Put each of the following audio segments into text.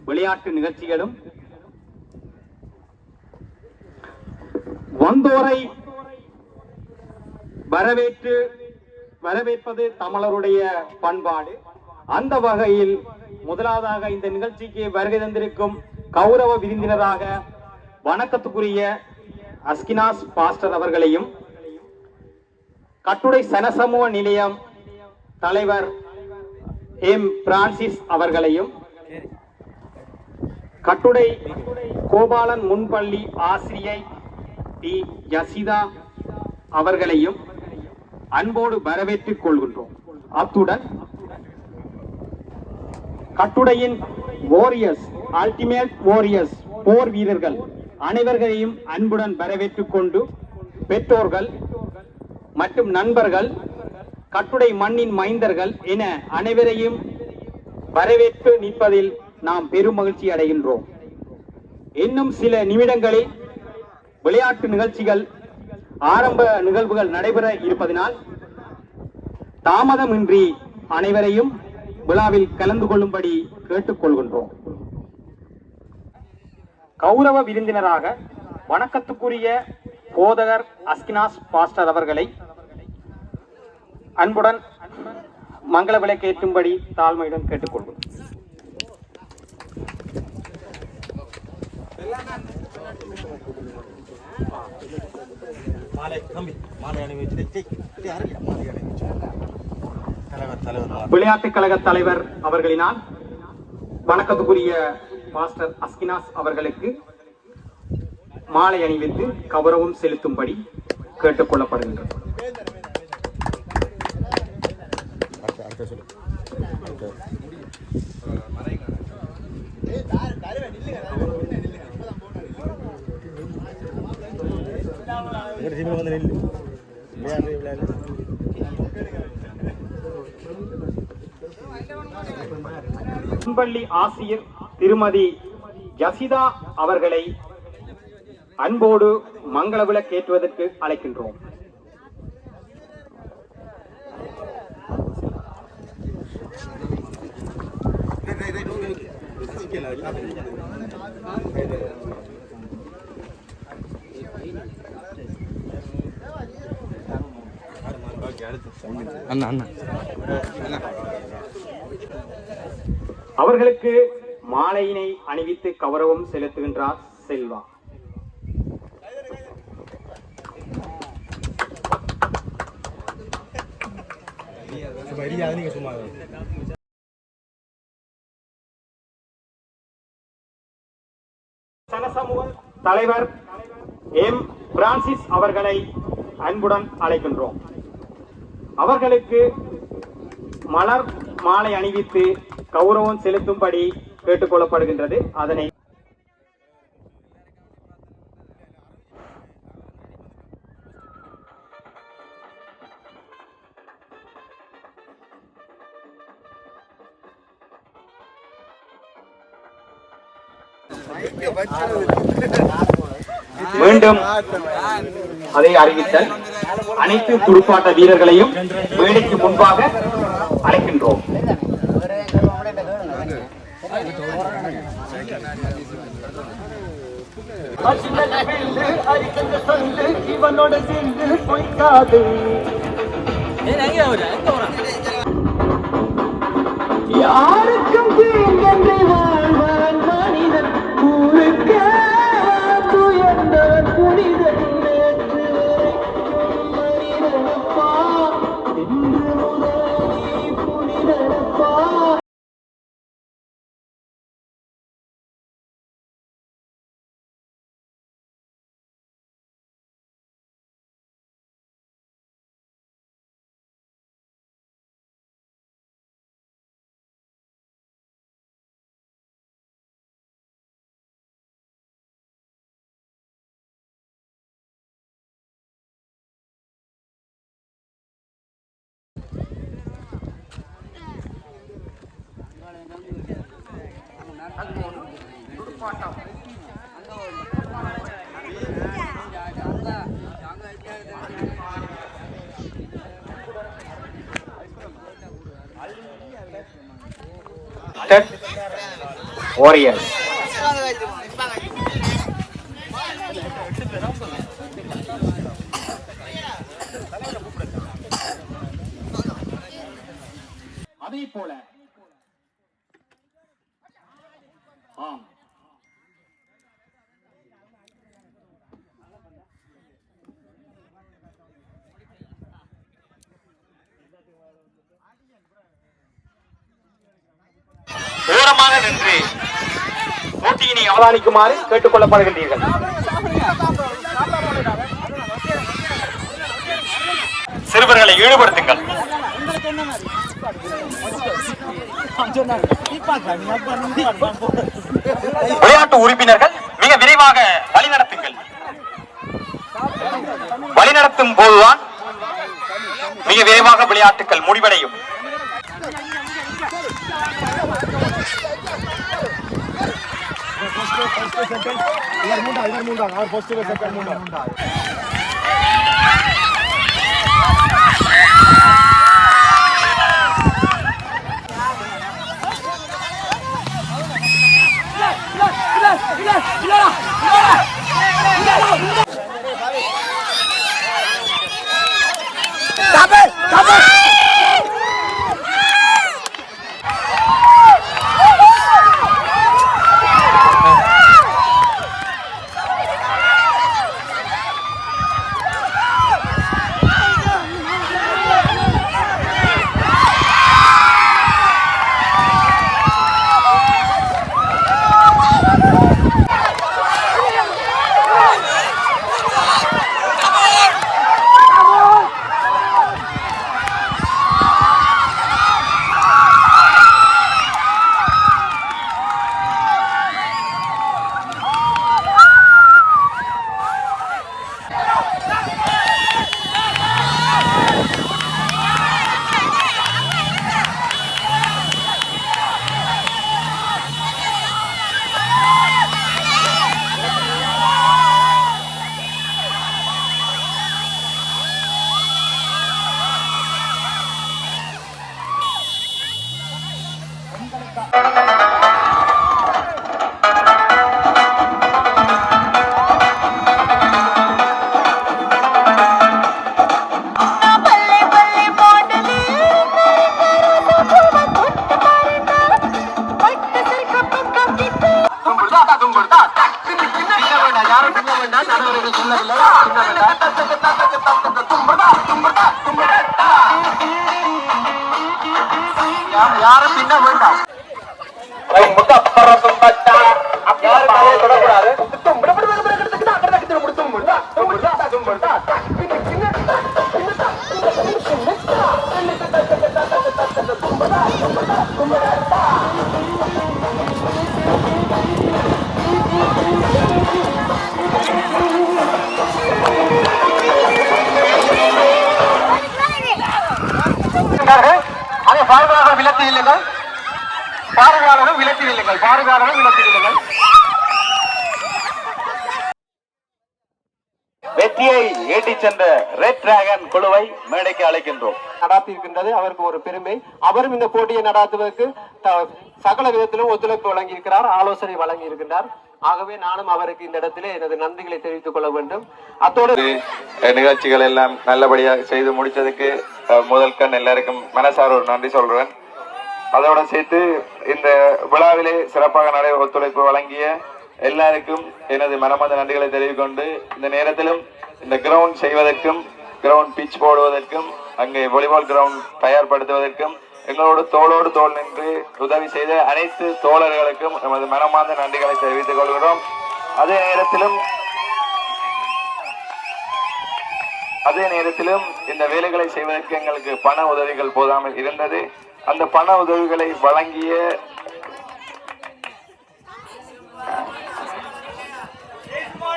விளையாட்டு நிகழ்ச்சிகளும் வந்தோரை வரவேற்பது தமிழருடைய பண்பாடு. அந்த வகையில் முதலாவதாக இந்த நிகழ்ச்சிக்கு வருகை தந்திருக்கும் கௌரவ விருந்தினராக வணக்கத்துக்குரிய அஸ்கினாஸ் பாஸ்டர் அவர்களையும், கட்டுடை சனசமூக நிலையம் தலைவர் எம் பிரான்சிஸ் அவர்களையும், கட்டுடை கோபாலன் முன்பள்ளி ஆசிரியை டி யசிதா அவர்களையும் அன்போடு வரவேற்றுக் கொள்கின்றோம். அத்துடன் கட்டுடையின் வாரியர்ஸ், அல்டிமேட் வாரியர்ஸ் போர் வீரர்கள் அனைவர்களையும் அன்புடன் வரவேற்றுக் கொண்டு, பெற்றோர்கள் மற்றும் நண்பர்கள், கட்டுடை மண்ணின் மைந்தர்கள் என அனைவரையும் வரவேற்று நிற்பதில் நாம் பெரும் மகிழ்ச்சி அடைகின்றோம். இன்னும் சில நிமிடங்களில் விளையாட்டு நிகழ்ச்சிகள் ஆரம்ப நிகழ்வுகள் நடைபெற இருப்பதனால் தாமதமின்றி அனைவரையும் விழாவில் கலந்து கொள்ளும்படி கேட்டுக்கொள்கின்றோம். கௌரவ விருந்தினராக வணக்கத்துக்குரிய போதகர் அஸ்கினாஸ் பாஸ்டர் அவர்களை அன்புடன் மங்கள விளக்கேற்றும்படி தாழ்மையுடன் கேட்டுக்கொள்வோம். விளையாட்டுக் கழக தலைவர் அவர்களினால் வணக்கத்துக்குரிய பாஸ்டர் அஸ்கினாஸ் அவர்களுக்கு மாலை அணிவித்து கௌரவம் செலுத்தும்படி கேட்டுக் கொள்ளப்படுகின்றது. முன்பள்ளி ஆசிரியர் திருமதி யசிதா அவர்களை அன்போடு மங்கள விளக்கேற்றுவதற்கு அழைக்கின்றோம். அவர்களுக்கு மாலையினை அணிவித்து கௌரவம் செலுத்துகின்றார் செல்வா. சனசமூக தலைவர் எம் பிரான்சிஸ் அவர்களை அன்புடன் அழைக்கின்றோம். அவர்களுக்கு மலர் மாலை அணிவித்து கௌரவம் செலுத்தும்படி கேட்டுக்கொள்ளப்படுகின்றது. அதனை மீண்டும் அதை அறிவித்தல் அனைத்து துடுப்பாட்ட வீரர்களையும் மேடைக்கு முன்பாக அழைக்கின்றோம். யாருக்கும் தீங்கென்று வாழ்வான் மனிதன், ஊருக்கு துயர்ந்தவன் புனிதன். மனிதனப்பா என்று முதலி புனிதனப்பா. வாரியர்ஸ். அதே போல ஆம் ஓரமாக நின்று போட்டியினை அவதானிக்குமாறு கேட்டுக் கொள்ளப்படுகின்றீர்கள். சிறுவர்களை ஈடுபடுத்துங்கள். விளையாட்டு உறுப்பினர்கள் மிக விரைவாக வழிநடத்துங்கள். வழிநடத்தும் போதுதான் மிக விரைவாக விளையாட்டுகள் முடிவடையும். யாரும் பின்ன வேண்டாம். அதை பார்வையாளர்கள் விலத்தி இல்லைங்கள், பார்வையாளர்கள் விலத்தி இல்லைங்கள், பார்வையாளர்கள் விலத்தி இல்லைங்கள். வெற்றியை ஏற்றிச் சென்ற ரெட் டிராகன் குழுவை மேடைக்கு அழைக்கின்றோம். நடாத்தியிருக்கின்றது அவருக்கு ஒரு பெருமை. அவரும் இந்த போட்டியை நடாத்துவதற்கு சகல விதத்திலும் ஒத்துழைப்பு வழங்கி இருக்கிறார், ஆலோசனை வழங்கி இருக்கின்றார். ஆகவே நானும் அவருக்கு இந்த இடத்திலே எனது நன்றிகளை தெரிவித்துக் கொள்ள வேண்டும். அத்தோடு நிகழ்ச்சிகள் எல்லாம் நல்லபடியாக செய்து முடிச்சதுக்கு முதல் கண் எல்லாருக்கும் மனசார ஒரு நன்றி சொல்றேன். அதோட சேர்த்து இந்த விழாவிலே சிறப்பாக ஒத்துழைப்பு வழங்கிய எல்லாருக்கும் எனது மனமார்ந்த நன்றிகளை தெரிவிக்கொண்டு, இந்த நேரத்திலும் இந்த கிரவுண்ட் செய்வதற்கும், கிரவுண்ட் பிட்ச் போடுவதற்கும், அங்கே வாலிபால் கிரவுண்ட் தயார்படுத்துவதற்கும் எங்களோடு தோளோடு தோள் நின்று உதவி செய்த அனைத்து தோழர்களுக்கும் எமது மனமார்ந்த நன்றிகளை தெரிவித்துக் கொள்கிறோம். அதே நேரத்திலும் இந்த வேலைகளை செய்வதற்கு எங்களுக்கு பண உதவிகள் போதாமல் இருந்தது. அந்த பண உதவிகளை வழங்கிய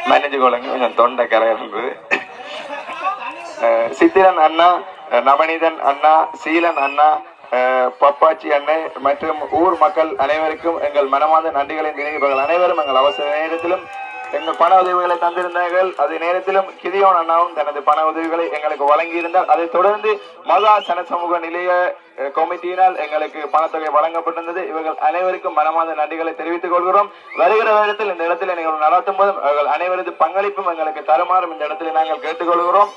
மேனேஜர் கொஞ்சம் தொண்டை கரையிறது சித்திரன் அண்ணா, நவநீதன் அண்ணா, சீலன் அண்ணா, பப்பாச்சி அண்ணே மற்றும் ஊர் மக்கள் அனைவருக்கும் எங்கள் மனமார்ந்த நன்றிகளை நினைவுகள். அனைவரும் எங்கள் அவசர நேரத்திலும் எங்கள் பண உதவிகளை தந்திருந்தார்கள். அதே நேரத்திலும் கிதியோன் அண்ணாவும் தனது பண உதவிகளை எங்களுக்கு வழங்கியிருந்தார். அதைத் தொடர்ந்து மகா சன சமூக நிலைய கமிட்டியினால் எங்களுக்கு பணத்தொகை வழங்கப்பட்டிருந்தது. இவர்கள் அனைவருக்கும் மனமார்ந்த நன்றிகளை தெரிவித்துக் கொள்கிறோம். வருகிற வருடத்தில் இந்த இடத்தில் நீங்கள் நடத்தும் போதும் அவர்கள் அனைவரது பங்களிப்பும் எங்களுக்கு தருமாறும் இந்த இடத்தில் நாங்கள் கேட்டுக்கொள்கிறோம்.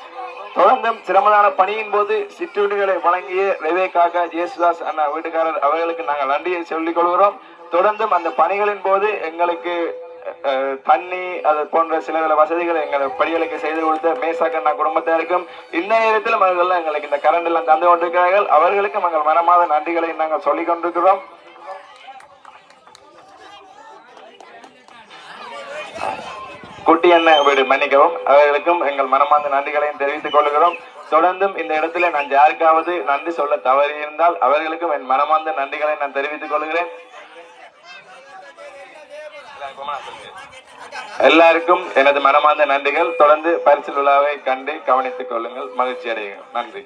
தொடர்ந்தும் சிரமதான பணியின் போது சிற்றுண்டிகளை வழங்கிய ரெவேக்காக ஜேசுதாஸ் அண்ணா வீட்டுக்காரர் அவர்களுக்கு நாங்கள் நன்றியை சொல்லிக் கொள்கிறோம். தொடர்ந்தும் அந்த பணிகளின் போது எங்களுக்கு தண்ணி அது போன்ற சில வசதிகளை எங்கள் படிகளுக்கு செய்து கொடுத்த மேசாக்கண்ணா குடும்பத்தாருக்கும் இந்த நேரத்திலும் அவர்கள் எங்களுக்கு இந்த கரண்ட் எல்லாம் தந்து கொண்டிருக்கிறார்கள். அவர்களுக்கும் எங்கள் மனமாத நன்றிகளை நாங்கள் சொல்லிக் கொண்டிருக்கிறோம். குட்டி அண்ணன் வீடு மன்னிக்கவும், அவர்களுக்கும் எங்கள் மனமார்ந்த நன்றிகளையும் தெரிவித்துக் கொள்கிறோம். தொடர்ந்தும் இந்த இடத்துல நான் யாருக்காவது நன்றி சொல்ல தவறி இருந்தால் அவர்களுக்கும் என் மனமார்ந்த நன்றிகளை நான் தெரிவித்துக் கொள்கிறேன். எல்லாருக்கும் எனது மனமார்ந்த நன்றிகள். தொடர்ந்து பரிசு விழாவை கண்டு கவனித்துக் கொள்ளுங்கள். மகிழ்ச்சி அடையுங்கள். நன்றி.